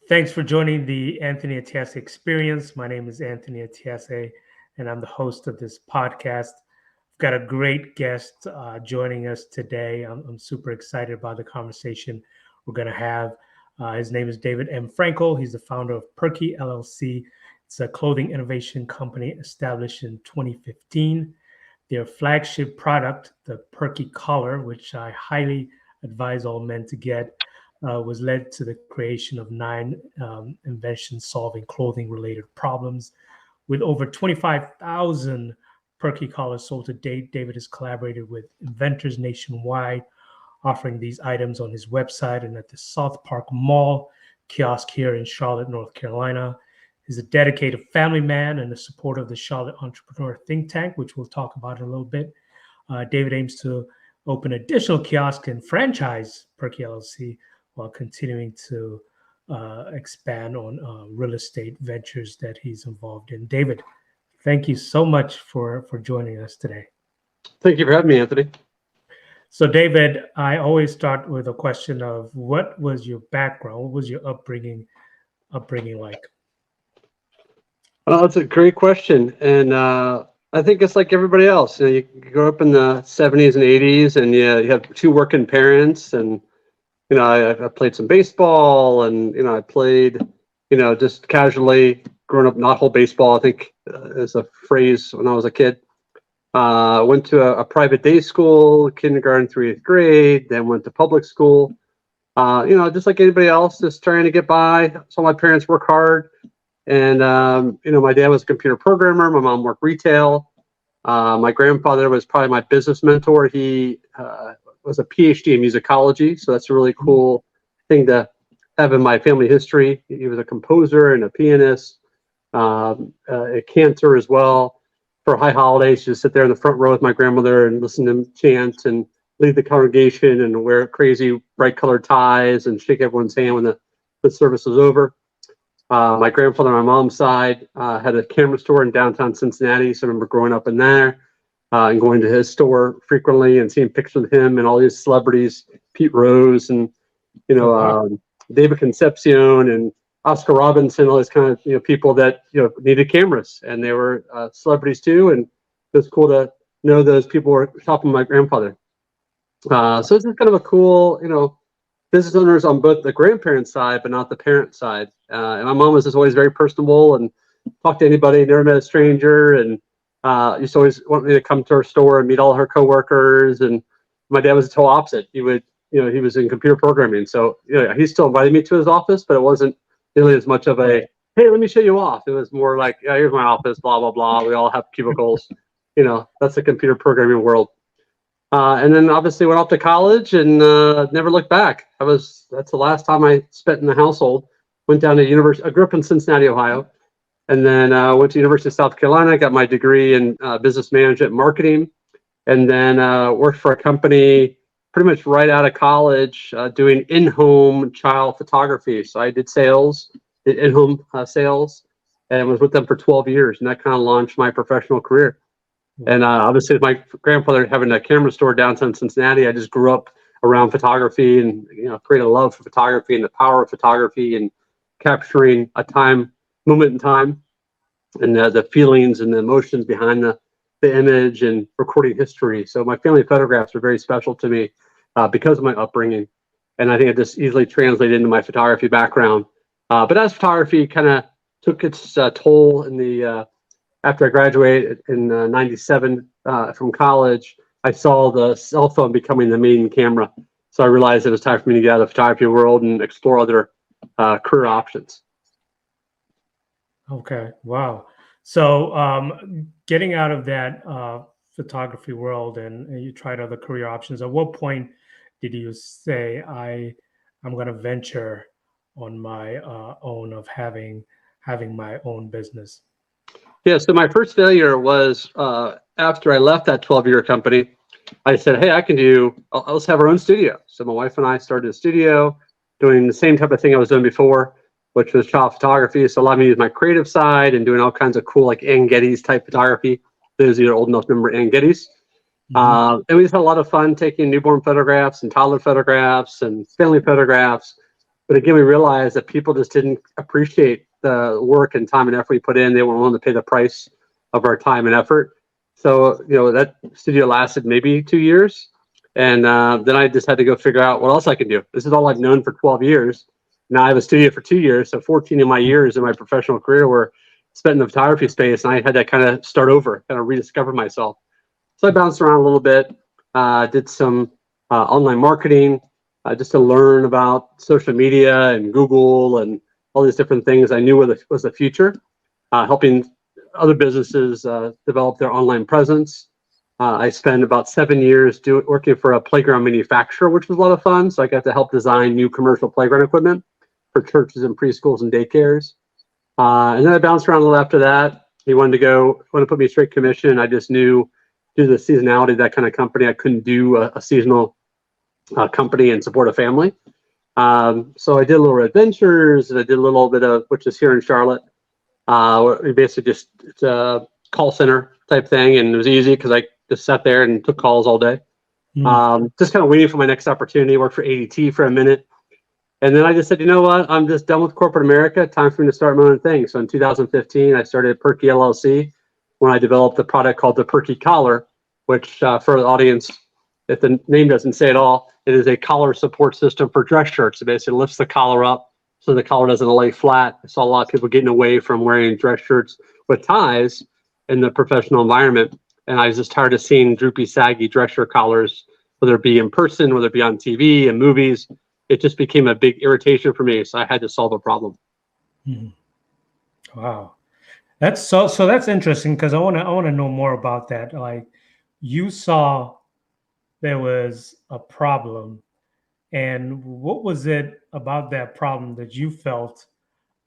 Thanks for joining the Anthony Atiase Experience. My name is Anthony Atiase, and I'm the host of this podcast. I've got a great guest joining us today. I'm super excited about the conversation we're going to have. His name is David M. Frankel. He's the founder of Perky LLC. It's a clothing innovation company established in 2015. Their flagship product, the Perky Collar, which I highly advise all men to get, was led to the creation of 9 inventions solving clothing-related problems. With over 25,000 Perky collars sold to date, David has collaborated with inventors nationwide, offering these items on his website and at the South Park Mall kiosk here in Charlotte, North Carolina. He's a dedicated family man and a supporter of the Charlotte Entrepreneur think tank, which we'll talk about in a little bit. David aims to open additional kiosks and franchise Perky LLC while continuing to expand on real estate ventures that he's involved in. David, thank you so much for joining us today. Thank you for having me, Anthony. So, David, I always start with a question of what was your background? What was your upbringing like? Well, that's a great question, and I think it's like everybody else. You grew up in the 70s and 80s, and you have 2 working parents, and I played some baseball, and I played, just casually growing up, not whole baseball, I think is a phrase when I was a kid. Went to a private day school, kindergarten through 8th grade, then went to public school. Just like anybody else, just trying to get by. Saw my parents work hard, and my dad was a computer programmer. My mom worked retail. My grandfather was probably my business mentor. He was a PhD in musicology, so that's a really cool thing to have in my family history. He was a composer and a pianist, a cantor as well. For high holidays, just sit there in the front row with my grandmother and listen to him chant and lead the congregation and wear crazy bright colored ties and shake everyone's hand when the service was over. My grandfather on my mom's side had a camera store in downtown Cincinnati, so I remember growing up in there. And going to his store frequently and seeing pictures of him and all these celebrities, Pete Rose and David Concepcion and Oscar Robinson, all these kind of people that needed cameras, and they were celebrities too. And it was cool to know those people were helping my grandfather. So this is kind of a cool, business owners on both the grandparents' side, but not the parent side. And my mom was just always very personable and talked to anybody, never met a stranger, and used to always want me to come to her store and meet all her coworkers. And my dad was the total opposite. He would, he was in computer programming. So, he still invited me to his office, but it wasn't really as much of a, hey, let me show you off. It was more like, yeah, here's my office, blah, blah, blah. We all have cubicles. That's the computer programming world. And then obviously went off to college and never looked back. That's the last time I spent in the household. Went down to university. I grew up in Cincinnati, Ohio. And then went to University of South Carolina, got my degree in business management and marketing, and then worked for a company pretty much right out of college doing in-home child photography. So I did sales, did in-home sales, and was with them for 12 years. And that kind of launched my professional career. And obviously, with my grandfather having a camera store downtown Cincinnati, I just grew up around photography and created a love for photography and the power of photography and capturing a moment in time, and the feelings and the emotions behind the image and recording history. So my family photographs are very special to me because of my upbringing. And I think it just easily translated into my photography background. But as photography kind of took its toll in the after I graduated in 97 from college, I saw the cell phone becoming the main camera. So I realized it was time for me to get out of the photography world and explore other career options. Okay. Wow. So getting out of that photography world and you tried other career options, at what point did you say, I'm going to venture on my own of having my own business? Yeah. So my first failure was after I left that 12-year company. I said, hey, let's have our own studio. So my wife and I started a studio doing the same type of thing I was doing before, which was child photography. So allowed me to use my creative side and doing all kinds of cool, like Ann Getty's type photography. Those of you that are old enough to remember Ann Getty's. And we just had a lot of fun taking newborn photographs and toddler photographs and family photographs. But again, we realized that people just didn't appreciate the work and time and effort we put in. They weren't willing to pay the price of our time and effort. So, that studio lasted maybe 2 years. And then I just had to go figure out what else I can do. This is all I've known for 12 years. Now I have a studio for 2 years. So 14 of my years in my professional career were spent in the photography space. And I had to kind of start over, kind of rediscover myself. So I bounced around a little bit, did some online marketing, just to learn about social media and Google and all these different things I knew was the future, helping other businesses develop their online presence. I spent about 7 years working for a playground manufacturer, which was a lot of fun. So I got to help design new commercial playground equipment for churches and preschools and daycares. And then I bounced around a little after that. He wanted to put me straight commission. I just knew due to the seasonality of that kind of company, I couldn't do a seasonal company and support a family. So I did a little adventures, and I did a little bit of, which is here in Charlotte. We basically it's a call center type thing, and it was easy because I just sat there and took calls all day. Just kind of waiting for my next opportunity. Worked for ADT for a minute. And then I just said, you know what? I'm just done with corporate America. Time for me to start my own thing. So in 2015, I started Perky LLC when I developed a product called the Perky Collar, which for the audience, if the name doesn't say it all, it is a collar support system for dress shirts. It basically lifts the collar up so the collar doesn't lay flat. I saw a lot of people getting away from wearing dress shirts with ties in the professional environment. And I was just tired of seeing droopy, saggy dress shirt collars, whether it be in person, whether it be on TV and movies. It just became a big irritation for me. So I had to solve a problem. Wow. That's so that's interesting, because I want to know more about that. Like, you saw there was a problem, and what was it about that problem that you felt,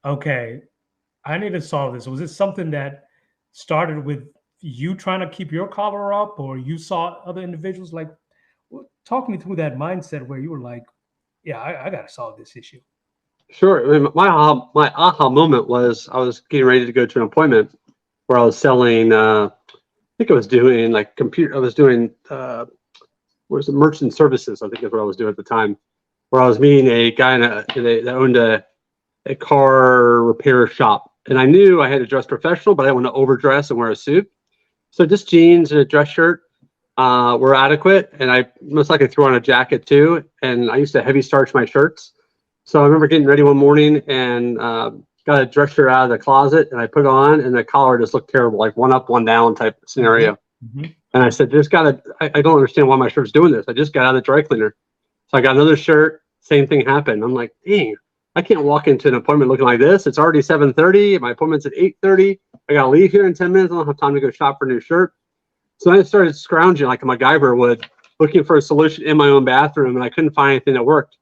okay, I need to solve this? Was it something that started with you trying to keep your collar up, or you saw other individuals? Like, talk me through that mindset where you were like, yeah, I got to solve this issue. Sure. I mean, my aha moment was I was getting ready to go to an appointment where I was selling. I think I was doing like computer. I was doing what was it, merchant services. I think is what I was doing at the time. Where I was meeting a guy that owned a car repair shop, and I knew I had to dress professional, but I didn't want to overdress and wear a suit. So just jeans and a dress shirt were adequate, and I most likely threw on a jacket too. And I used to heavy starch my shirts. So I remember getting ready one morning and got a dress shirt out of the closet, and I put it on, and the collar just looked terrible, like one up, one down type scenario. And I said, I don't understand why my shirt's doing this. I just got out of the dry cleaner. So I got another shirt, same thing happened. I'm like, dang, I can't walk into an appointment looking like this. It's already 7:30. My appointment's at 8:30. I got to leave here in 10 minutes. I don't have time to go shop for a new shirt. So I started scrounging like a MacGyver would, looking for a solution in my own bathroom, and I couldn't find anything that worked.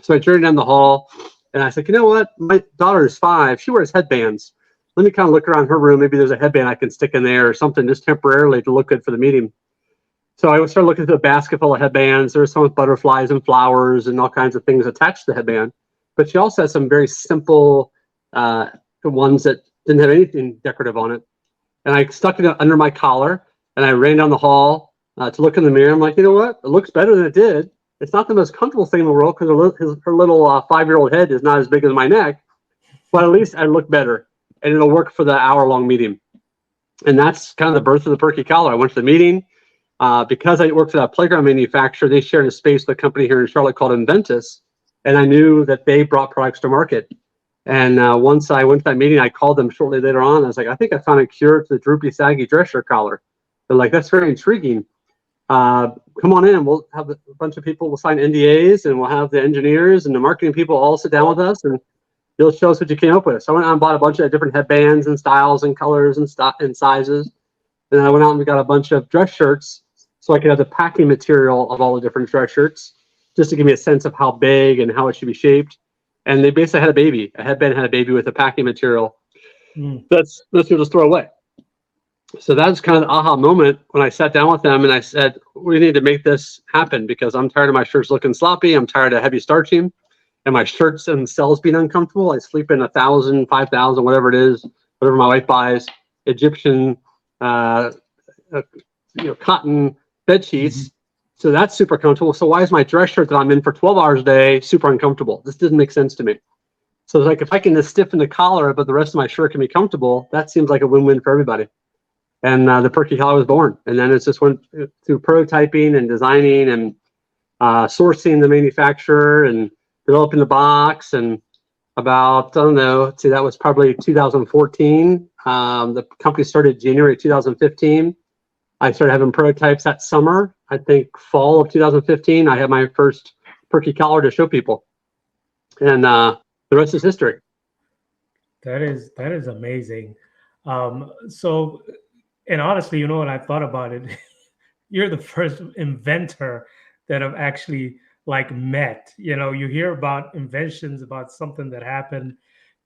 So I turned down the hall, and I said, you know what? My daughter is 5. She wears headbands. Let me kind of look around her room. Maybe there's a headband I can stick in there or something just temporarily to look good for the meeting. So I started looking through a basket full of headbands. There were some with butterflies and flowers and all kinds of things attached to the headband. But she also had some very simple ones that didn't have anything decorative on it. And I stuck it under my collar, and I ran down the hall to look in the mirror. I'm like, you know what? It looks better than it did. It's not the most comfortable thing in the world because her little 5-year-old head is not as big as my neck, but at least I look better, and it'll work for the hour-long meeting. And that's kind of the birth of the Perky Collar. I went to the meeting. Because I worked for that playground manufacturer, they shared a space with a company here in Charlotte called Inventions, and I knew that they brought products to market. And once I went to that meeting, I called them shortly later on. I was like, I think I found a cure to the droopy, saggy dress shirt collar. They're like, that's very intriguing. Come on in. We'll have a bunch of people. We'll sign NDAs, and we'll have the engineers and the marketing people all sit down with us, and you'll show us what you came up with. So I went out and bought a bunch of different headbands and styles and colors and sizes. And I went out and we got a bunch of dress shirts so I could have the packing material of all the different dress shirts, just to give me a sense of how big and how it should be shaped. And they basically had a baby. A headband had a baby with the packing material. That's you'll just throw away. So that's kind of the aha moment when I sat down with them and I said, we need to make this happen because I'm tired of my shirts looking sloppy. I'm tired of heavy starching and my shirts themselves being uncomfortable. I sleep in 1,000, 5,000, whatever it is, whatever my wife buys, Egyptian, cotton bed sheets. So that's super comfortable. So why is my dress shirt that I'm in for 12 hours a day super uncomfortable? This doesn't make sense to me. So it's like, if I can just stiffen the collar, but the rest of my shirt can be comfortable, that seems like a win-win for everybody. And the Perky Collar was born. And then it's just went through prototyping and designing and sourcing the manufacturer and developing the box. And about, I don't know, see, that was probably 2014. The company started January 2015. I started having prototypes that summer. I think fall of 2015, I had my first Perky Collar to show people. And the rest is history. That is amazing. So, and honestly, when I thought about it, you're the first inventor that I've actually like met. You hear about inventions, about something that happened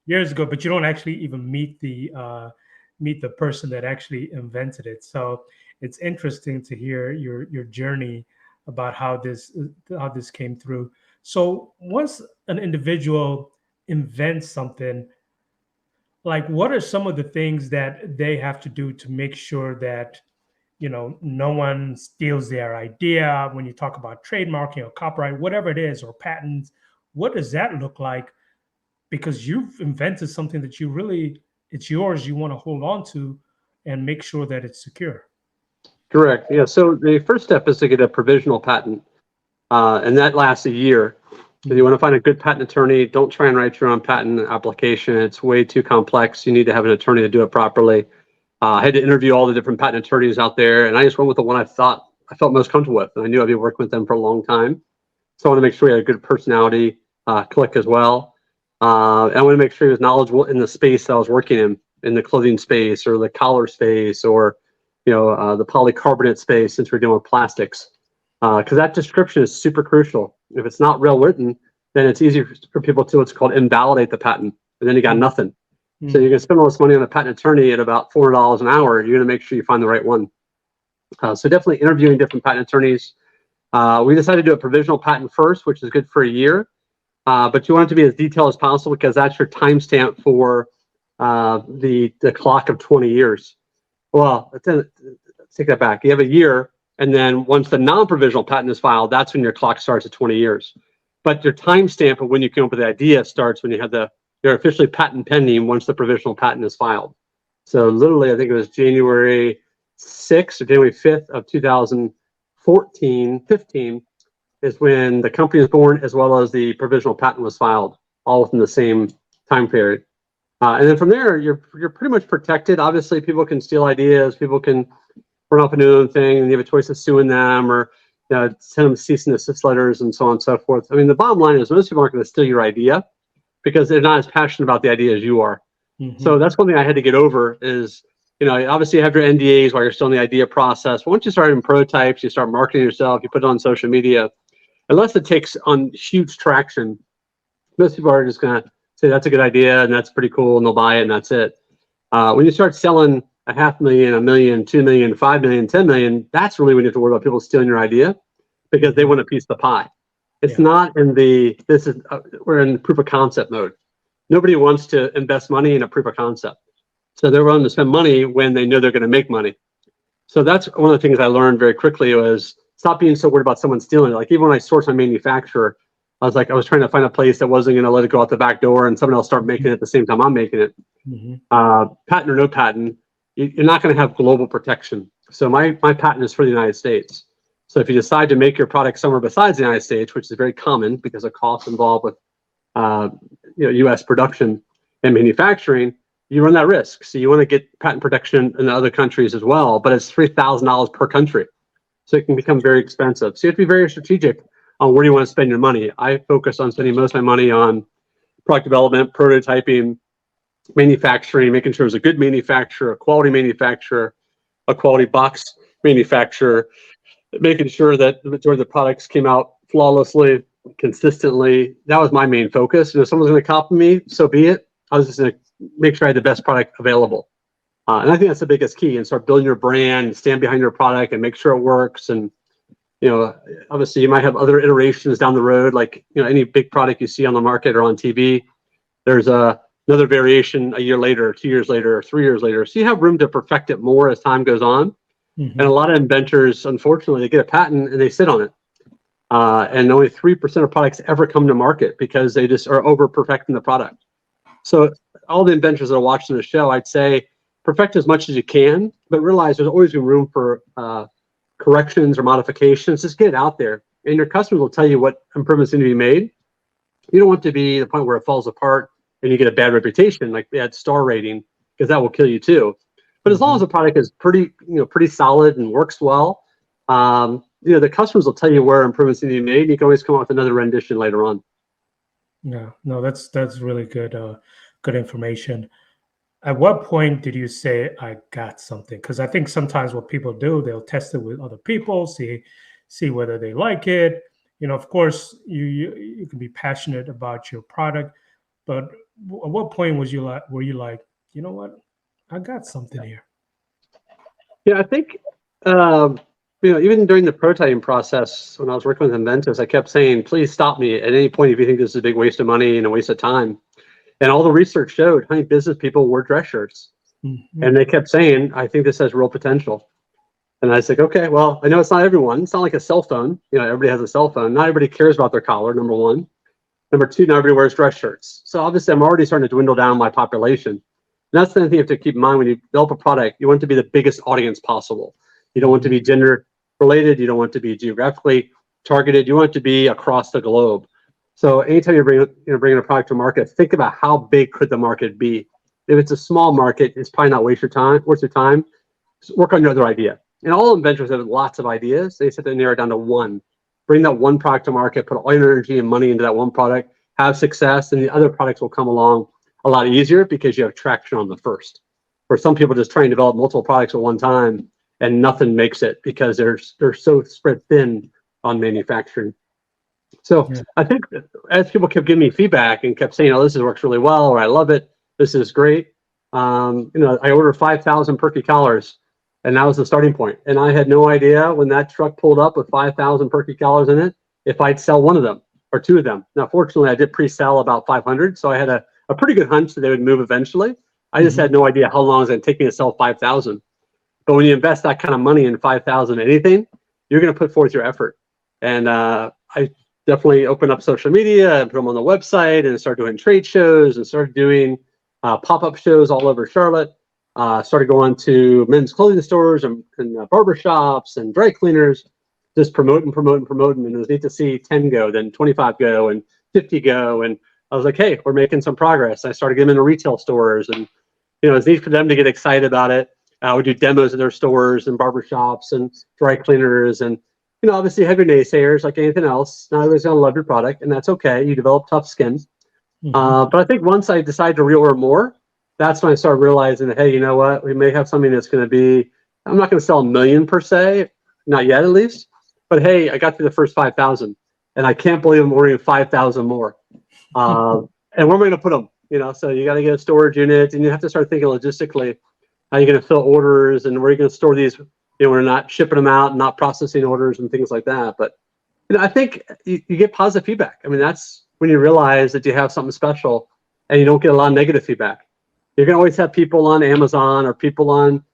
years ago, but you don't actually even meet the person that actually invented it. So it's interesting to hear your journey about how this came through. So once an individual invents something, like what are some of the things that they have to do to make sure that no one steals their idea? When you talk about trademarking or copyright, whatever it is, or patents, what does that look like? Because you've invented something that it's yours, you want to hold on to and make sure that it's secure. Correct. Yeah. So the first step is to get a provisional patent, and that lasts a year. So you want to find a good patent attorney. Don't try and write your own patent application. It's way too complex. You need to have an attorney to do it properly. I had to interview all the different patent attorneys out there, and I just went with the one I felt most comfortable with. And I knew I'd be working with them for a long time. So I want to make sure he had a good personality click as well. And I want to make sure he was knowledgeable in the space that I was working in the clothing space or the collar space or the polycarbonate space, since we're dealing with plastics. Because that description is super crucial. If it's not well written, then it's easy for people to what's called invalidate the patent, and then you got nothing. So you're going to spend all this money on a patent attorney at about $400 an hour. You're going to make sure you find the right one. So definitely interviewing different patent attorneys. We decided to do a provisional patent first, which is good for a year. But you want it to be as detailed as possible, because that's your timestamp for the clock of 20 years. Well, let's take that back. You have a year, and then once the non-provisional patent is filed, that's when your clock starts at 20 years. But your timestamp of when you came up with the idea starts when you have you're officially patent pending once the provisional patent is filed. So literally, I think it was January 6th or January 5th of 15 is when the company was born, as well as the provisional patent was filed, all within the same time period. And then from there, you're pretty much protected. Obviously, people can steal ideas. People can run off and do their own thing, and you have a choice of suing them or send them cease and desist letters and so on and so forth. I mean, the bottom line is most people aren't going to steal your idea because they're not as passionate about the idea as you are. So that's one thing I had to get over is, obviously you have your NDAs while you're still in the idea process. But once you start in prototypes, you start marketing yourself, you put it on social media, unless it takes on huge traction, most people are just going to say that's a good idea and that's pretty cool and they'll buy it and that's it. When you start selling $500,000, $1 million, $2 million, $5 million, $10 million, that's really when you have to worry about people stealing your idea because they want a piece of the pie. It's not in we're in proof of concept mode. Nobody wants to invest money in a proof of concept. So they're willing to spend money when they know they're going to make money. So that's one of the things I learned very quickly was stop being so worried about someone stealing it. Like even when I sourced my manufacturer, I was trying to find a place that wasn't going to let it go out the back door and someone else start making it at the same time I'm making it. Patent or no patent, you're not going to have global protection. So my patent is for the United States. So if you decide to make your product somewhere besides the United States, which is very common because of costs involved with U.S. production and manufacturing, you run that risk. So you want to get patent protection in other countries as well, but it's $3,000 per country. So it can become very expensive. So you have to be very strategic on where you want to spend your money. I focus on spending most of my money on product development, prototyping, manufacturing, making sure it's a good manufacturer, a quality box manufacturer, making sure that the majority of the products came out flawlessly, consistently. That was my main focus. And if someone's going to copy me, so be it. I was just going to make sure I had the best product available. And I think that's the biggest key, and start building your brand, stand behind your product and make sure it works. And, obviously you might have other iterations down the road, like, any big product you see on the market or on TV, there's another variation a year later, 2 years later, or 3 years later. So you have room to perfect it more as time goes on. And a lot of inventors, unfortunately, they get a patent and they sit on it. And only 3% of products ever come to market because they just are over perfecting the product. So all the inventors that are watching the show, I'd say perfect as much as you can, but realize there's always room for corrections or modifications. Just get it out there, and your customers will tell you what improvements need to be made. You don't want to be the point where it falls apart and you get a bad reputation, like bad star rating, because that will kill you too. But as long as the product is pretty solid and works well, the customers will tell you where improvements need to be made. You can always come up with another rendition later on. Yeah, no, that's really good, good information. At what point did you say I got something? Because I think sometimes what people do, they'll test it with other people, see whether they like it. Of course, you can be passionate about your product, but at what point were you like, you know what, I got something here? Yeah, I think even during the prototyping process, when I was working with inventors, I kept saying, please stop me at any point if you think this is a big waste of money and a waste of time. And all the research showed how many business people wore dress shirts. And they kept saying, I think this has real potential. And I was like, okay, well, I know it's not everyone. It's not like a cell phone. Everybody has a cell phone. Not everybody cares about their collar, number one. Number two, not everybody wears dress shirts. So obviously, I'm already starting to dwindle down my population. And that's the thing you have to keep in mind when you develop a product. You want it to be the biggest audience possible. You don't want it to be gender related. You don't want it to be geographically targeted. You want it to be across the globe. So anytime you're bringing a product to market, think about how big could the market be. If it's a small market, it's probably not worth your time. Just work on your other idea. And all inventors have lots of ideas. They have to narrow it down to one. Bring that one product to market, put all your energy and money into that one product, have success, and the other products will come along a lot easier because you have traction on the first. Where some people just try and develop multiple products at one time and nothing makes it because they're so spread thin on manufacturing. So I think as people kept giving me feedback and kept saying, oh, this works really well, or I love it, this is great. I ordered 5,000 Perky Collars, and that was the starting point. And I had no idea when that truck pulled up with 5,000 Perky Collars in it, if I'd sell one of them or two of them. Now, fortunately, I did pre-sell about 500, so I had a pretty good hunch that they would move eventually. I just had no idea how long it was going to take me to sell 5,000. But when you invest that kind of money in 5,000 anything, you're going to put forth your effort. And I definitely opened up social media and put them on the website and started doing trade shows and started doing pop-up shows all over Charlotte. Started going to men's clothing stores and barber shops and dry cleaners, just promoting. And it was neat to see 10 go, then 25 go, and 50 go. And I was like, hey, we're making some progress. I started getting into retail stores, and it's neat for them to get excited about it. We do demos in their stores and barber shops and dry cleaners, and obviously you have your naysayers like anything else. Not everybody's gonna love your product, and that's okay. You develop tough skin. But I think once I decided to reorder more, that's when I started realizing that, hey, you know what? We may have something that's going to be, I'm not going to sell 1 million per se, not yet at least. But hey, I got through the first 5,000, and I can't believe I'm ordering 5,000 more. And where am I going to put them? So you got to get a storage unit, and you have to start thinking logistically, how you're going to fill orders and where you're going to store these. We're not shipping them out, and not processing orders and things like that. But I think you get positive feedback. I mean, that's when you realize that you have something special, and you don't get a lot of negative feedback. You're going to always have people on Amazon or people on,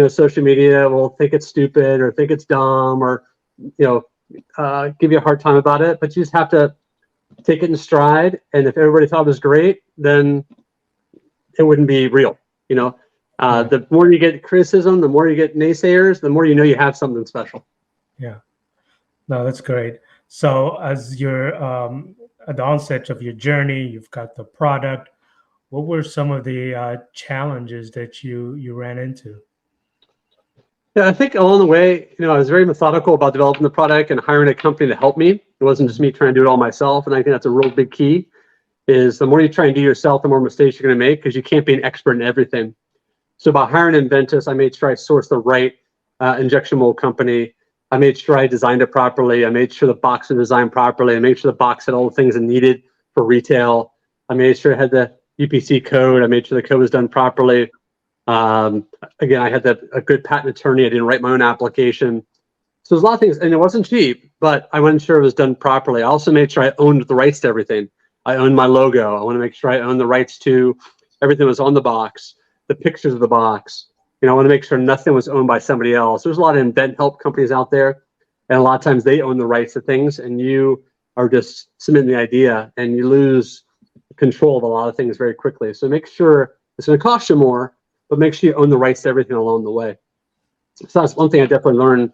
social media will think it's stupid or think it's dumb or, give you a hard time about it. But you just have to take it in stride. And if everybody thought it was great, then it wouldn't be real. The more you get criticism, the more you get naysayers, the more you have something special. Yeah, no, that's great. So as you're at the onset of your journey, you've got the product. What were some of the challenges that you ran into? Yeah, I think along the way, I was very methodical about developing the product and hiring a company to help me. It wasn't just me trying to do it all myself. And I think that's a real big key is the more you try and do yourself, the more mistakes you're going to make because you can't be an expert in everything. So by hiring Inventus, I made sure I sourced the right injection mold company. I made sure I designed it properly. I made sure the box was designed properly. I made sure the box had all the things it needed for retail. I made sure it had the UPC code. I made sure the code was done properly. Again, I had a good patent attorney. I didn't write my own application. So there's a lot of things, and it wasn't cheap, but I wasn't sure it was done properly. I also made sure I owned the rights to everything. I owned my logo. I want to make sure I own the rights to everything that was on the box, the pictures of the box, I want to make sure nothing was owned by somebody else. There's a lot of invent help companies out there, and a lot of times they own the rights to things, and you are just submitting the idea, and you lose control of a lot of things very quickly. So make sure it's going to cost you more, but make sure you own the rights to everything along the way. So that's one thing I definitely learned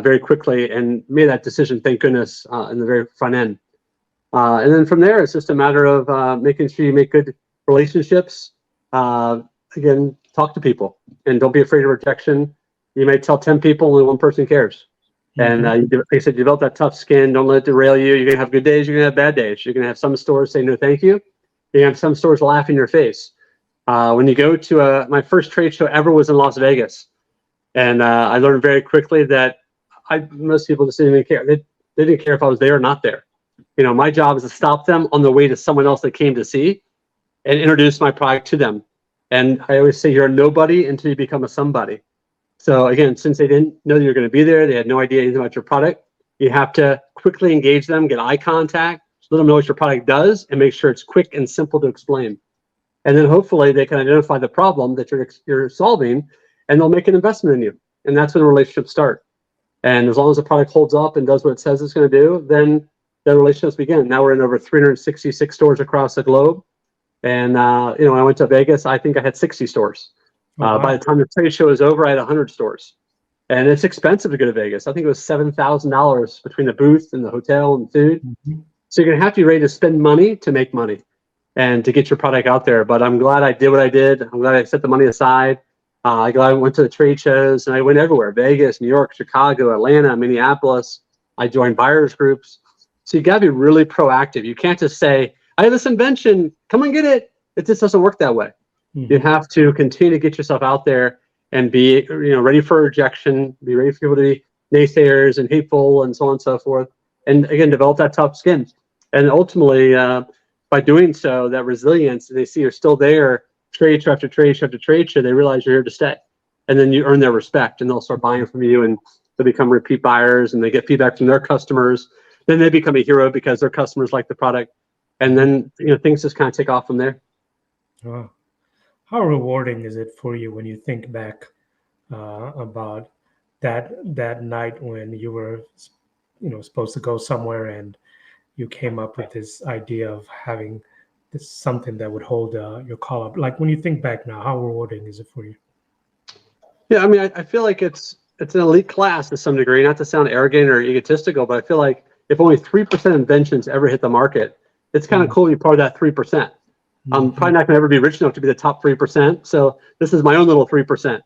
very quickly, and made that decision, thank goodness, in the very front end. And then from there, it's just a matter of making sure you make good relationships. Again, talk to people, and don't be afraid of rejection. You may tell 10 people, only one person cares. And like I said, develop that tough skin. Don't let it derail you. You're going to have good days. You're going to have bad days. You're going to have some stores say no thank you. You're going to have some stores laugh in your face. When you go to my first trade show ever was in Las Vegas. And I learned very quickly that most people just didn't even care. They didn't care if I was there or not there. My job is to stop them on the way to someone else that came to see and introduce my product to them. And I always say you're a nobody until you become a somebody. So again, since they didn't know you're going to be there, they had no idea anything about your product, you have to quickly engage them, get eye contact, let them know what your product does, and make sure it's quick and simple to explain. And then hopefully they can identify the problem that you're solving, and they'll make an investment in you. And that's when relationships start. And as long as the product holds up and does what it says it's going to do, then the relationships begin. Now we're in over 366 stores across the globe. And when I went to Vegas, I think I had 60 stores. By the time the trade show was over, I had 100 stores. And it's expensive to go to Vegas. I think it was $7,000 between the booth and the hotel and food. So you're going to have to be ready to spend money to make money and to get your product out there. But I'm glad I did what I did. I'm glad I set the money aside. I'm glad I went to the trade shows, and I went everywhere: Vegas, New York, Chicago, Atlanta, Minneapolis. I joined buyers groups. So you got to be really proactive. You can't just say, I have this invention, come and get it. It just doesn't work that way. You have to continue to get yourself out there and be ready for rejection, be ready for people to be naysayers and hateful and so on and so forth. And again, develop that tough skin. And ultimately, by doing so, that resilience, they see you're still there, trade show after trade show after trade show, they realize you're here to stay. And then you earn their respect, and they'll start buying from you, and they become repeat buyers, and they get feedback from their customers. Then they become a hero because their customers like the product. And then things just kind of take off from there. Wow. How rewarding is it for you when you think back about that night when you were, supposed to go somewhere, and you came up with this idea of having this something that would hold your collar? Like, when you think back now, how rewarding is it for you? Yeah, I mean, I feel like it's an elite class to some degree. Not to sound arrogant or egotistical, but I feel like if only 3% of inventions ever hit the market, it's kind of cool to be part of that 3%. I'm probably not going to ever be rich enough to be the top 3%. So this is my own little 3%.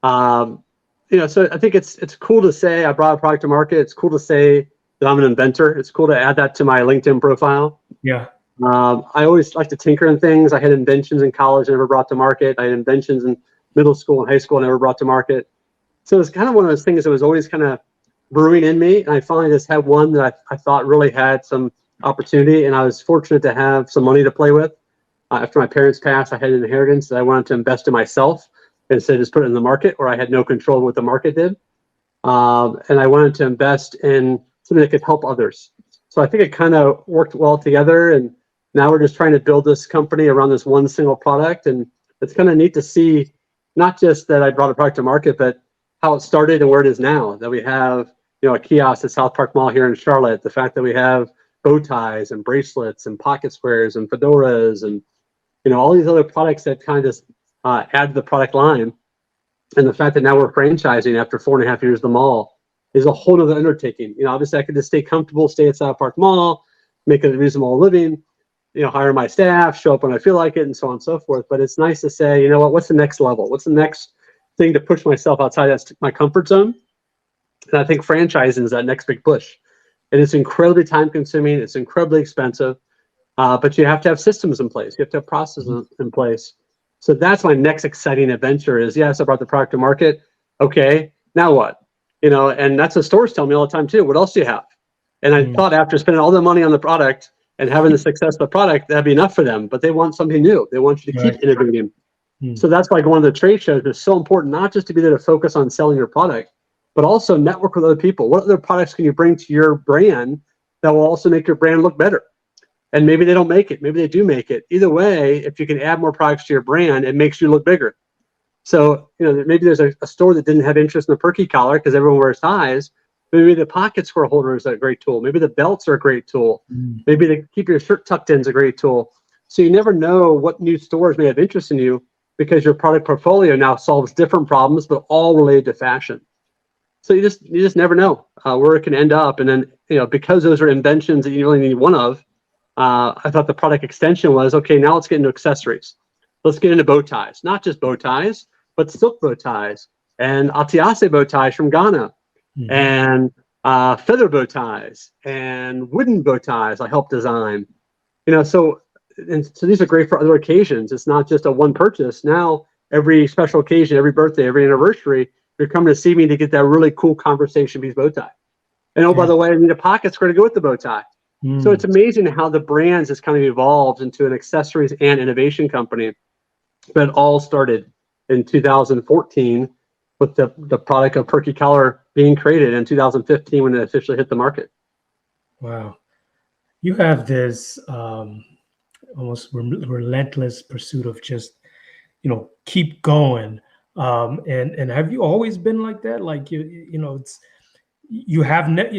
So I think it's cool to say I brought a product to market. It's cool to say that I'm an inventor. It's cool to add that to my LinkedIn profile. Yeah. I always like to tinker in things. I had inventions in college I never brought to market. I had inventions in middle school and high school I never brought to market. So it's kind of one of those things that was always kind of brewing in me. And I finally just had one that I thought really had some opportunity. And I was fortunate to have some money to play with. After my parents passed, I had an inheritance that I wanted to invest in myself instead of just put it in the market, where I had no control of what the market did. And I wanted to invest in something that could help others. So I think it kind of worked well together. And now we're just trying to build this company around this one single product. And it's kind of neat to see not just that I brought a product to market, but how it started and where it is now. That we have, a kiosk at South Park Mall here in Charlotte. The fact that we have bow ties and bracelets and pocket squares and fedoras and all these other products that kind of add to the product line. And the fact that now we're franchising after 4.5 years at the mall is a whole other undertaking. Obviously I could just stay comfortable, stay at South Park Mall, make a reasonable living, hire my staff, show up when I feel like it, and so on and so forth. But it's nice to say, what's the next level? What's the next thing to push myself outside my comfort zone? And I think franchising is that next big push. And it's incredibly time consuming. It's incredibly expensive. But you have to have systems in place. You have to have processes in place. So that's my next exciting adventure is, yes, I brought the product to market. Okay, now what? And that's what stores tell me all the time too. What else do you have? And I thought after spending all the money on the product and having the success of the product, that'd be enough for them. But they want something new. They want you to keep innovating. So that's why going to the trade shows is so important, not just to be there to focus on selling your product, but also network with other people. What other products can you bring to your brand that will also make your brand look better? And maybe they don't make it. Maybe they do make it. Either way, if you can add more products to your brand, it makes you look bigger. So, maybe there's a store that didn't have interest in the Perky Collar because everyone wears ties. Maybe the pocket square holder is a great tool. Maybe the belts are a great tool. Maybe to keep your shirt tucked in is a great tool. So you never know what new stores may have interest in you because your product portfolio now solves different problems, but all related to fashion. So you just never know where it can end up. And then, because those are inventions that you really need one of, I thought the product extension was, okay, now let's get into accessories. Let's get into bow ties, not just bow ties, but silk bow ties and atiase bow ties from Ghana and feather bow ties and wooden bow ties I helped design. So these are great for other occasions. It's not just a one purchase. Now, every special occasion, every birthday, every anniversary, you're coming to see me to get that really cool conversation piece bow tie. And by the way, I need a pocket square to go with the bow tie. So it's amazing how the brands has kind of evolved into an accessories and innovation company. But it all started in 2014 with the product of Perky Collar being created in 2015 when it officially hit the market. Wow. You have this almost relentless pursuit of just, keep going. And have you always been like that? Like it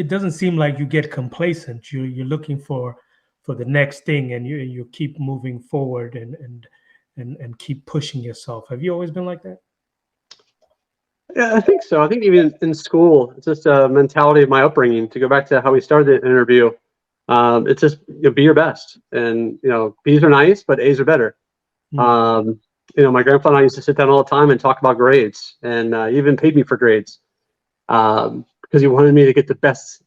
doesn't seem like you get complacent. You're looking for the next thing, and you keep moving forward and keep pushing yourself. Have you always been like that? Yeah, I think so. I think even in school, it's just a mentality of my upbringing. To go back to how we started the interview, it's just be your best, and B's are nice, but A's are better. My grandfather and I used to sit down all the time and talk about grades, and he even paid me for grades because he wanted me to get the best.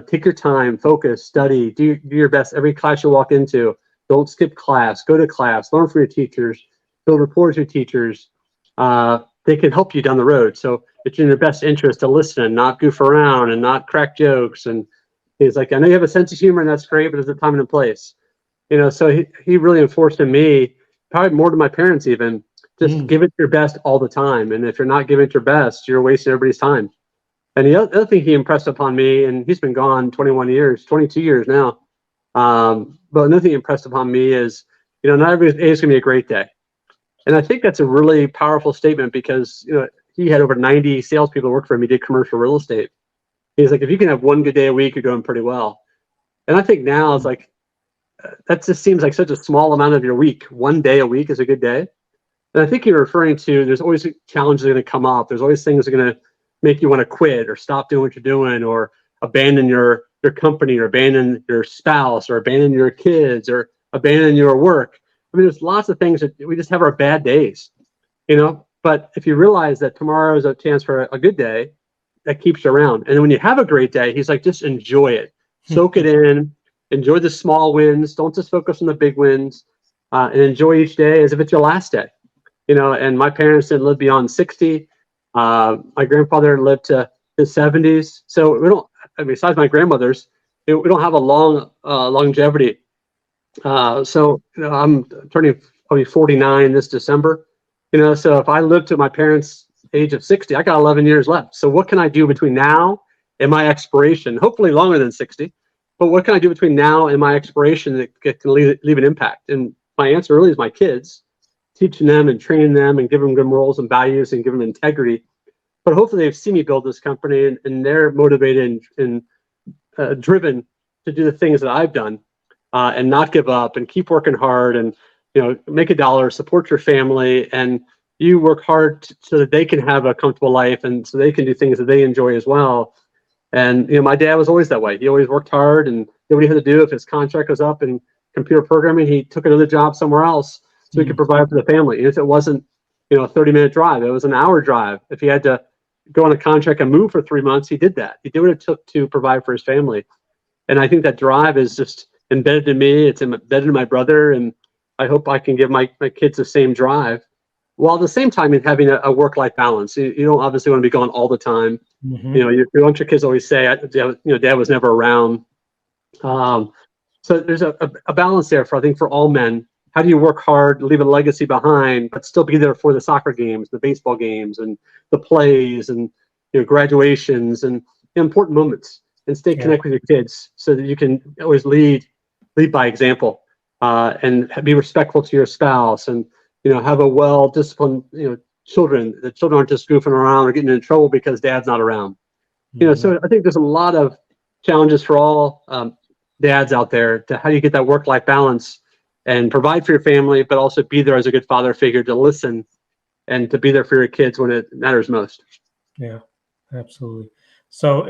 Take your time, focus, study, do your best every class you walk into. Don't skip class. Go to class. Learn from your teachers. Build rapport with your teachers. They can help you down the road. So it's in your best interest to listen and not goof around and not crack jokes. And he's like, I know you have a sense of humor and that's great, but there's a time and a place. So he really enforced in me, probably more to my parents even, just give it your best all the time. And if you're not giving it your best, you're wasting everybody's time. And the other thing he impressed upon me, and he's been gone 21 years, 22 years now. But another thing he impressed upon me is, not every day is going to be a great day. And I think that's a really powerful statement because, he had over 90 salespeople work for him. He did commercial real estate. He's like, if you can have one good day a week, you're doing pretty well. And I think now it's like, that just seems like such a small amount of your week. One day a week is a good day. And I think you're referring to, there's always challenges that are going to come up. There's always things that are going to make you want to quit or stop doing what you're doing or abandon your company or abandon your spouse or abandon your kids or abandon your work. I mean, there's lots of things that we just have our bad days, but if you realize that tomorrow is a chance for a good day, that keeps you around. And then when you have a great day, he's like, just enjoy it, soak it in, enjoy the small wins. Don't just focus on the big wins, and enjoy each day as if it's your last day, and my parents didn't live beyond 60. My grandfather lived to his 70s. So we don't, besides my grandmother's, we don't have a long longevity. So I'm turning probably 49 this December. So if I live to my parents' age of 60, I got 11 years left. So what can I do between now and my expiration? Hopefully longer than 60. But what can I do between now and my expiration that can leave an impact? And my answer really is my kids, teaching them and training them and giving them good morals and values and giving them integrity. But hopefully they've seen me build this company and they're motivated and driven to do the things that I've done. And not give up and keep working hard and, make a dollar, support your family, and you work hard so that they can have a comfortable life and so they can do things that they enjoy as well. And, my dad was always that way. He always worked hard and did what he had to do. If his contract was up in computer programming, he took another job somewhere else so he could provide for the family. And if it wasn't, a 30-minute drive, it was an hour drive. If he had to go on a contract and move for 3 months, he did that. He did what it took to provide for his family. And I think that drive is just embedded in me. It's embedded in my brother, and I hope I can give my kids the same drive, while at the same time in having a work-life balance. You don't obviously want to be gone all the time. Your kids always say, Dad was never around. So there's a balance there I think for all men. How do you work hard, leave a legacy behind, but still be there for the soccer games, the baseball games, and the plays, and graduations, and important moments, and stay connected with your kids so that you can always lead by example, and be respectful to your spouse, and have a well-disciplined children. The children aren't just goofing around or getting in trouble because dad's not around. So I think there's a lot of challenges for all dads out there to how do you get that work-life balance and provide for your family, but also be there as a good father figure to listen and to be there for your kids when it matters most. Yeah, absolutely. So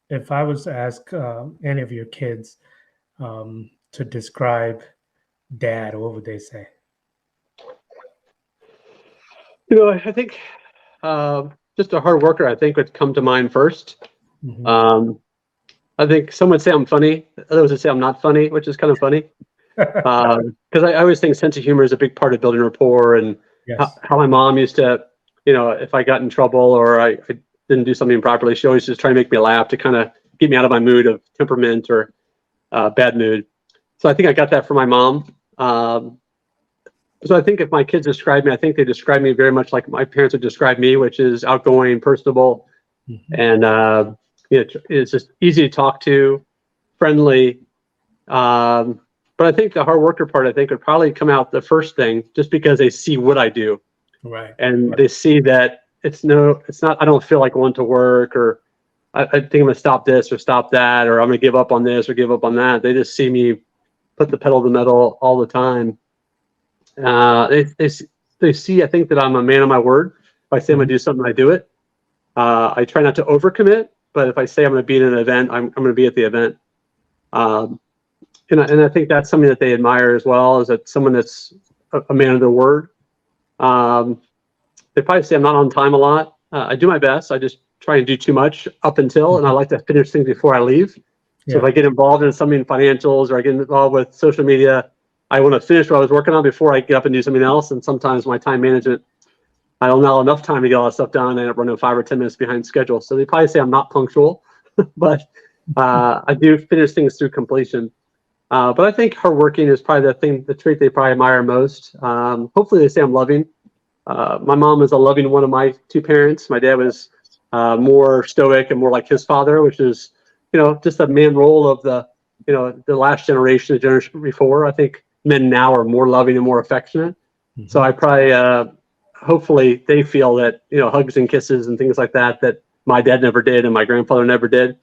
if I was to ask any of your kids to describe dad, what would they say? I think just a hard worker, I think, would come to mind first. Mm-hmm. I think some would say I'm funny. Others would say I'm not funny, which is kind of funny. Because I always think sense of humor is a big part of building rapport, and Yes. how my mom used to, if I got in trouble or I didn't do something properly, she always just try to make me laugh to kind of get me out of my mood of temperament or bad mood. So I think I got that from my mom. So I think if my kids describe me, I think they describe me very much like my parents would describe me, which is outgoing, personable, Mm-hmm. and it's just easy to talk to, friendly. But I think the hard worker part, I think, would probably come out the first thing, just because they see what I do, Right. and they see that it's not. I don't feel like going to work, or I think I'm gonna stop this or stop that, or I'm gonna give up on this or give up on that. They just see me put the pedal to the metal all the time. They see, I think, that I'm a man of my word. If I say I'm gonna do something, I do it. I try not to overcommit, but if I say I'm gonna be at an event, I'm gonna be at the event. And I think that's something that they admire as well, is that someone that's a man of their word. They probably say I'm not on time a lot. I do my best. I just try and do too much up until, and I like to finish things before I leave. So if I get involved in something in financials or I get involved with social media, I want to finish what I was working on before I get up and do something else. And sometimes my time management, I don't have enough time to get all that stuff done. I end up running 5 or 10 minutes behind schedule. So they probably say I'm not punctual, but I do finish things through completion. But I think hardworking is probably the trait they probably admire most. Hopefully they say I'm loving. My mom is a loving one of my two parents. My dad was more stoic and more like his father, which is, just a man role of the last generation, the generation before. I think men now are more loving and more affectionate. Mm-hmm. So I probably, hopefully they feel that, hugs and kisses and things like that my dad never did and my grandfather never did.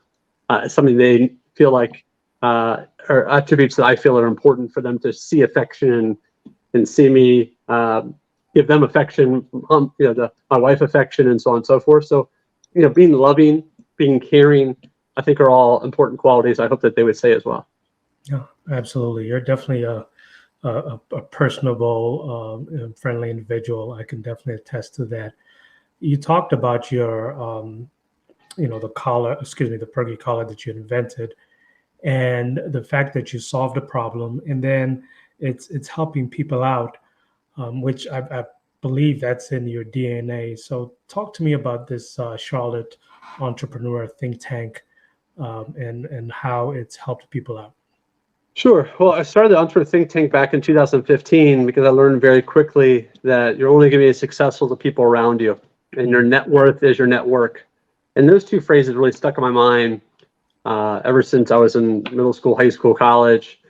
Something they feel like are attributes that I feel are important for them to see affection and see me give them affection, my wife affection, and so on and so forth. So, being loving, being caring, I think are all important qualities I hope that they would say as well. Yeah, absolutely. You're definitely a personable, friendly individual. I can definitely attest to that. You talked about your, the Perky Collar that you invented, and the fact that you solved a problem, and then it's helping people out, which I believe that's in your DNA. So talk to me about this Charlotte entrepreneur think tank, and how it's helped people out. Sure. Well, I started the Entrepreneur Think Tank back in 2015 because I learned very quickly that you're only going to be as successful as the people around you, and your net worth is your network. And those two phrases really stuck in my mind ever since I was in middle school, high school, college.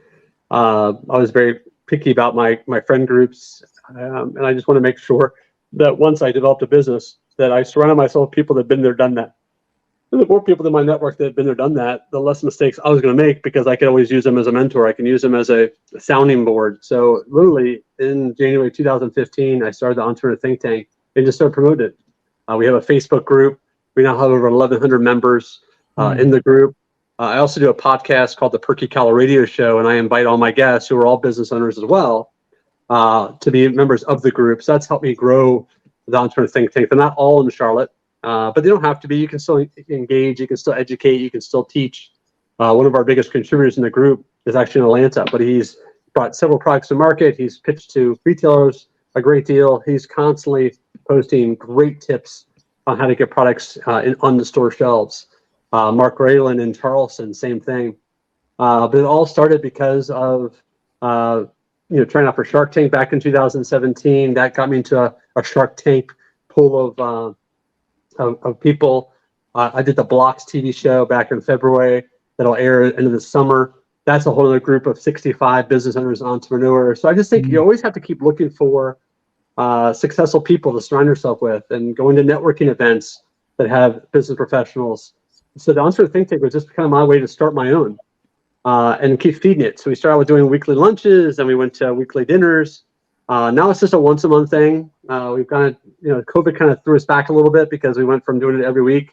I was very picky about my friend groups, and I just want to make sure that once I developed a business, that I surrounded myself with people that have been there, done that. And the more people in my network that have been there, done that, the less mistakes I was going to make, because I could always use them as a mentor. I can use them as a sounding board. So literally in January 2015, I started the Entrepreneur Think Tank and just started promoting it. We have a Facebook group. We now have over 1,100 members in the group. I also do a podcast called the Perky Collar Radio Show, and I invite all my guests, who are all business owners as well, to be members of the group. So that's helped me grow the Entrepreneur Think Tank. They're not all in Charlotte, but they don't have to be. You can still engage, you can still educate, you can still teach. One of our biggest contributors in the group is actually in Atlanta, but he's brought several products to market. He's pitched to retailers a great deal. He's constantly posting great tips on how to get products on the store shelves. Mark Raylan in Charleston, same thing. But it all started because of trying out for Shark Tank back in 2017. That got me into a Shark Tank pool of people. I did the Blocks TV show back in February that'll air into the summer. That's a whole other group of 65 business owners and entrepreneurs. So I just think you always have to keep looking for successful people to surround yourself with, and going to networking events that have business professionals. So the Entrepreneur Think Tank was just kind of my way to start my own and keep feeding it. So we started with doing weekly lunches, and we went to weekly dinners. Now it's just a once a month thing. We've kind of, COVID kind of threw us back a little bit because we went from doing it every week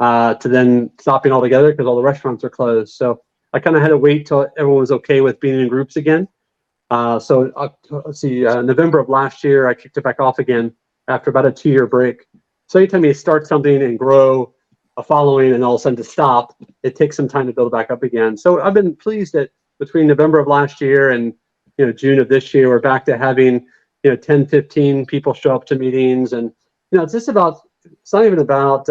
to then stopping altogether because all the restaurants are closed. So I kind of had to wait till everyone was okay with being in groups again. So let's see, November of last year, I kicked it back off again after about a 2-year break. So anytime you start something and grow a following and all of a sudden to stop, it takes some time to build it back up again. So I've been pleased that between November of last year and June of this year, we're back to having 10, 15 people show up to meetings. And it's just about, it's not even about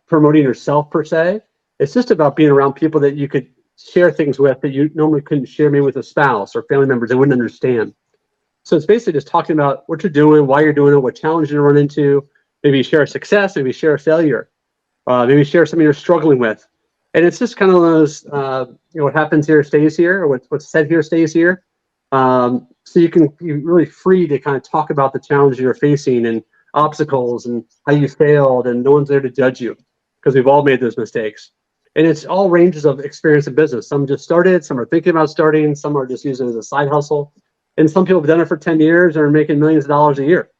promoting yourself per se. It's just about being around people that you could share things with that you normally couldn't share, maybe with a spouse or family members. They wouldn't understand. So it's basically just talking about what you're doing, why you're doing it, what challenges you run into. Maybe share a success, maybe share a failure, maybe share something you're struggling with. And it's just kind of those, what happens here stays here, or what's said here stays here. So you're really free to kind of talk about the challenges you're facing and obstacles and how you failed, and no one's there to judge you because we've all made those mistakes. And it's all ranges of experience in business. Some just started, some are thinking about starting, some are just using it as a side hustle. And some people have done it for 10 years and are making millions of dollars a year.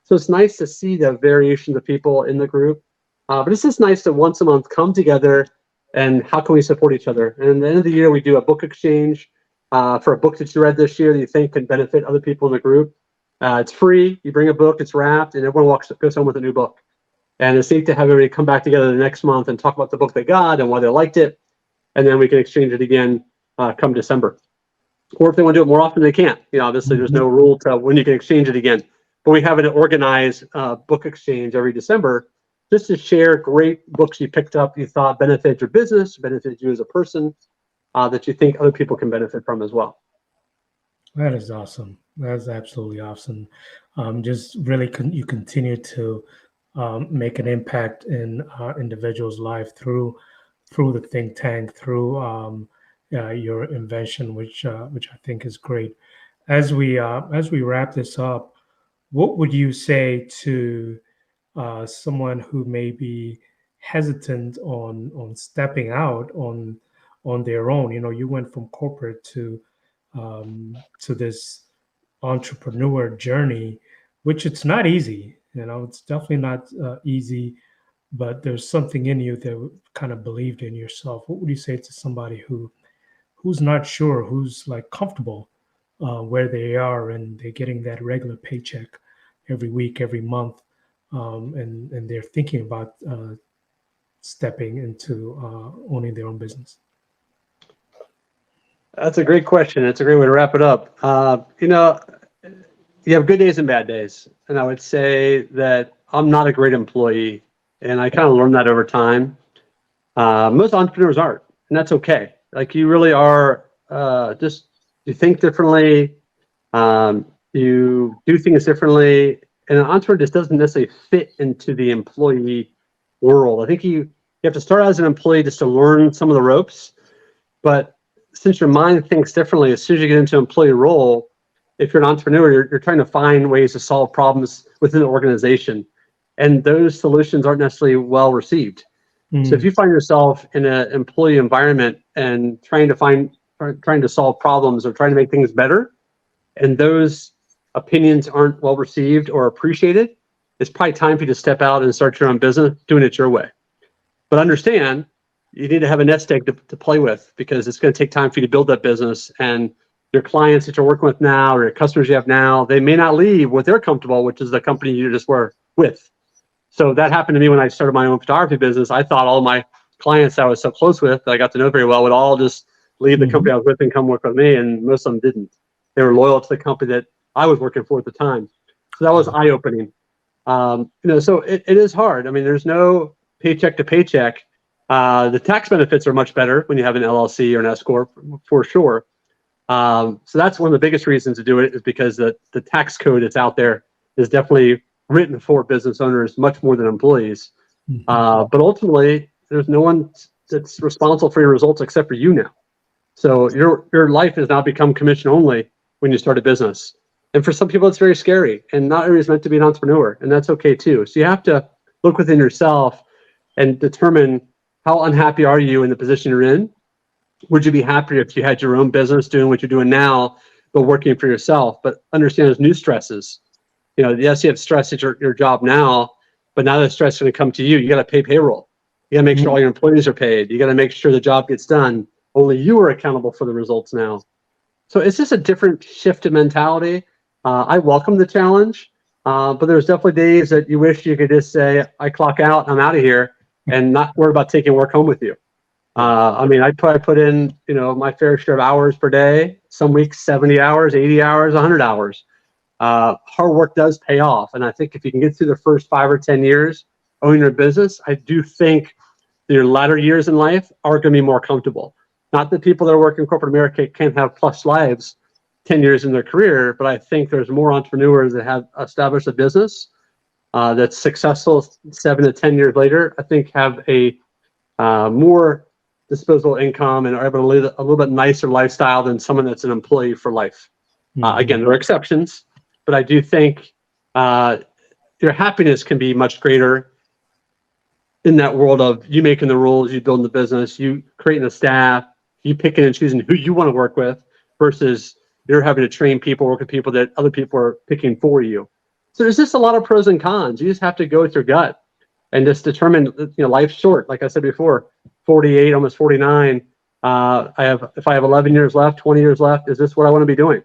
So it's nice to see the variations of people in the group. But it's just nice to once a month come together and how can we support each other? And at the end of the year, we do a book exchange for a book that you read this year that you think could benefit other people in the group. It's free. You bring a book, it's wrapped, and everyone goes home with a new book. And it's neat to have everybody come back together the next month and talk about the book they got and why they liked it. And then we can exchange it again come December. Or if they want to do it more often, they can. Obviously, there's no rule to when you can exchange it again. But we have an organized book exchange every December just to share great books you picked up you thought benefited your business, benefited you as a person, that you think other people can benefit from as well. That is awesome. That's absolutely awesome. Just really, you continue to make an impact in individuals' life through the think tank, through your invention, which I think is great. As we wrap this up, what would you say to someone who may be hesitant on stepping out on their own? You went from corporate to this entrepreneur journey, which it's not easy. It's definitely not easy, but there's something in you that kind of believed in yourself. What would you say to somebody who's not sure, who's like comfortable where they are and they're getting that regular paycheck every week, every month, and they're thinking about stepping into owning their own business? That's a great question. It's a great way to wrap it up. You have good days and bad days. And I would say that I'm not a great employee. And I kind of learned that over time. Most entrepreneurs aren't, and that's okay. Like, you really are you think differently. You do things differently. And an entrepreneur just doesn't necessarily fit into the employee world. I think you have to start out as an employee just to learn some of the ropes. But since your mind thinks differently, as soon as you get into an employee role, if you're an entrepreneur, you're trying to find ways to solve problems within the organization. And those solutions aren't necessarily well received. So if you find yourself in an employee environment and trying to solve problems or trying to make things better, and those opinions aren't well received or appreciated, it's probably time for you to step out and start your own business, doing it your way. But understand, you need to have a nest egg to play with, because it's going to take time for you to build that business. And your clients that you're working with now, or your customers you have now, they may not leave what they're comfortable, which is the company you just were with. So that happened to me when I started my own photography business. I thought all my clients I was so close with, that I got to know very well, would all just leave the company I was with and come work with me, and most of them didn't. They were loyal to the company that I was working for at the time. So that was eye-opening. So it is hard. I mean, there's no paycheck to paycheck. The tax benefits are much better when you have an LLC or an S corp, for sure. So that's one of the biggest reasons to do it, is because the tax code that's out there is definitely written for business owners much more than employees. But ultimately, there's no one that's responsible for your results except for you now. So your life has now become commission only when you start a business. So you don't have to worry about your taxes. You don't have to worry about your And for some people, it's very scary. And not everybody's meant to be an entrepreneur, and that's okay too. So you have to look within yourself and determine how unhappy are you in the position you're in. Would you be happier if you had your own business doing what you're doing now, but working for yourself? But understand there's new stresses. Yes, you have stress at your job now, but now the stress is going to come to you. You got to pay payroll. You got to make sure all your employees are paid. You got to make sure the job gets done. Only you are accountable for the results now. So it's just a different shift in mentality. I welcome the challenge, but there's definitely days that you wish you could just say, I clock out, I'm out of here, and not worry about taking work home with you. I probably put in, my fair share of hours per day. Some weeks, 70 hours, 80 hours, 100 hours. Hard work does pay off. And I think if you can get through the first 5 or 10 years owning your business, I do think your latter years in life are going to be more comfortable. Not that people that work in corporate America can't have plush lives 10 years in their career, but I think there's more entrepreneurs that have established a business that's successful 7 to 10 years later, I think have a more disposable income and are able to live a little bit nicer lifestyle than someone that's an employee for life. Again, there are exceptions, but I do think your happiness can be much greater in that world of you making the rules, you building the business, you creating the staff, you picking and choosing who you want to work with versus you're having to train people, work with people that other people are picking for you. So there's just a lot of pros and cons. You just have to go with your gut and just determine, life's short. Like I said before, 48, almost 49. If I have 11 years left, 20 years left, is this what I want to be doing?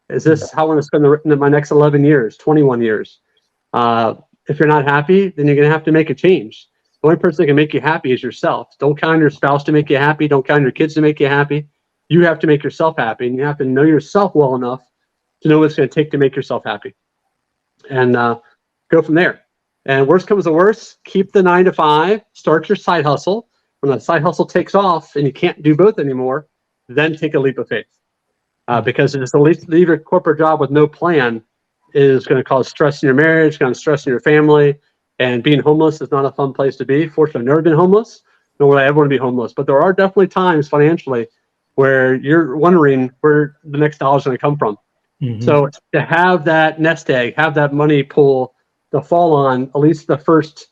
Is this how I want to spend my next 11 years, 21 years? If you're not happy, then you're going to have to make a change. The only person that can make you happy is yourself. Don't count on your spouse to make you happy. Don't count on your kids to make you happy. You have to make yourself happy, and you have to know yourself well enough to know what it's going to take to make yourself happy, and go from there. And worst comes to worst, keep the 9 to 5, start your side hustle. When that side hustle takes off and you can't do both anymore, then take a leap of faith. Because just at least leave your corporate job with no plan is going to cause stress in your marriage, going to stress in your family, and being homeless is not a fun place to be. Fortunately, I've never been homeless, nor would I ever want to be homeless. But there are definitely times financially where you're wondering where the next dollar is going to come from. So to have that nest egg, have that money pool to fall on, at least the first,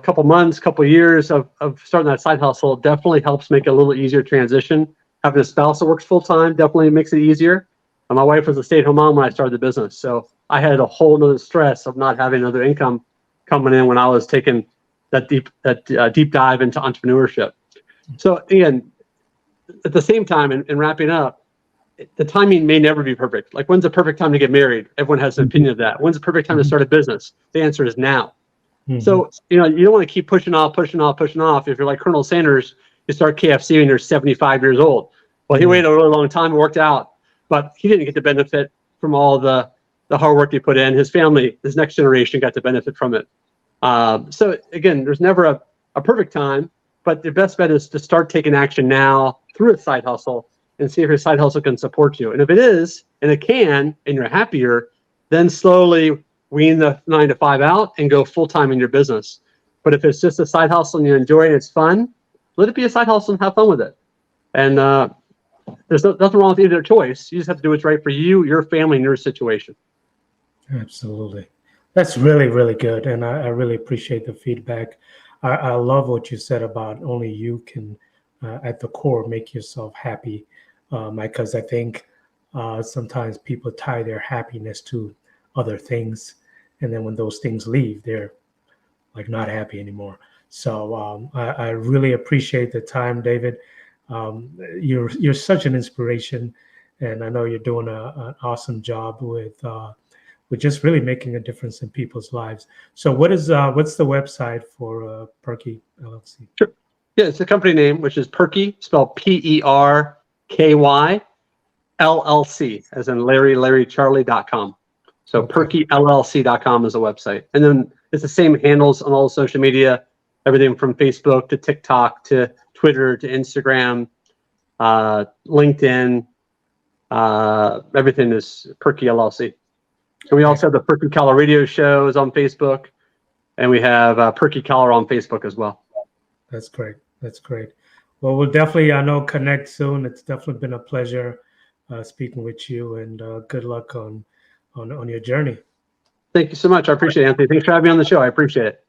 couple months, couple years of starting that side hustle definitely helps make it a little easier transition. Having a spouse that works full time definitely makes it easier. And my wife was a stay-at-home mom when I started the business, so I had a whole nother stress of not having another income coming in when I was taking that deep dive into entrepreneurship. So again, at the same time, and wrapping up, the timing may never be perfect. Like, when's the perfect time to get married? Everyone has an opinion of that. When's the perfect time to start a business? The answer is now. So, you don't want to keep pushing off. If you're like Colonel Sanders, you start KFC when you're 75 years old. Well, he waited a really long time, it worked out, but he didn't get the benefit from all the hard work he put in. His family, his next generation got the benefit from it. So again, there's never a perfect time, but the best bet is to start taking action now through a side hustle and see if your side hustle can support you. And if it is, and it can, and you're happier, then slowly wean the 9 to 5 out and go full time in your business. But if it's just a side hustle and you enjoy it, it's fun, let it be a side hustle and have fun with it. And there's nothing wrong with either choice. You just have to do what's right for you, your family, and your situation. Absolutely. That's really, really good. And I really appreciate the feedback. I love what you said about only you can, at the core, make yourself happy. Because I think sometimes people tie their happiness to other things. And then when those things leave, they're like not happy anymore. So I really appreciate the time, David. You're such an inspiration. And I know you're doing an awesome job with just really making a difference in people's lives. So what's the website for Perky LLC? Sure. Yeah, it's a company name, which is Perky, spelled PERKY LLC, as in LarryCharlie.com. So okay. PerkyLLC.com is the website. And then it's the same handles on all social media, everything from Facebook to TikTok to Twitter to Instagram, LinkedIn, everything is Perky LLC. And we also have the Perky Collar radio shows on Facebook, and we have Perky Collar on Facebook as well. That's great. That's great. Well, we'll definitely, I know, connect soon. It's definitely been a pleasure speaking with you, and good luck on on your journey. Thank you so much. I appreciate it, Anthony. Thanks for having me on the show. I appreciate it.